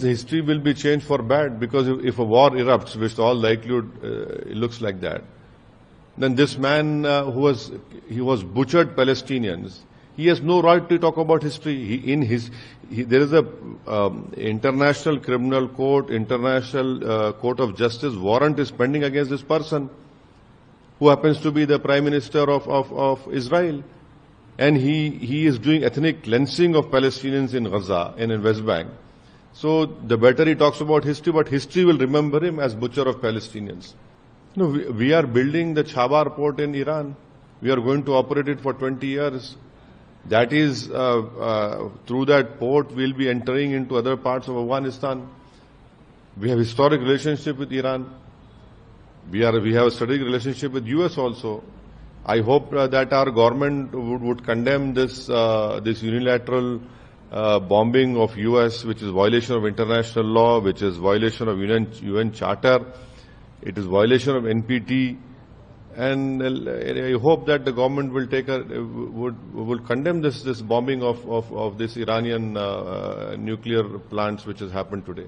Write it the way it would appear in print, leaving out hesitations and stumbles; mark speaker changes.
Speaker 1: History will be changed for bad, because if a war erupts, which all likelihood it looks like that, then this man he was butchered Palestinians. He has no right to talk about history. There is a international criminal court, international court of justice warrant is pending against this person, who happens to be the Prime Minister of Israel, and he is doing ethnic cleansing of Palestinians in Gaza and in West Bank. So the better he talks about history, but history will remember him as butcher of Palestinians. No, we are building the Chabar port in Iran. We are going to operate it for 20 years. That is, through that port, we'll be entering into other parts of Afghanistan. We have historic relationship with Iran. We have a strategic relationship with US also. I hope that our government would condemn this unilateral bombing of US, which is violation of international law, which is violation of UN Charter. It is violation of NPT. And I hope that the government will condemn this bombing of this Iranian nuclear plants which has happened today.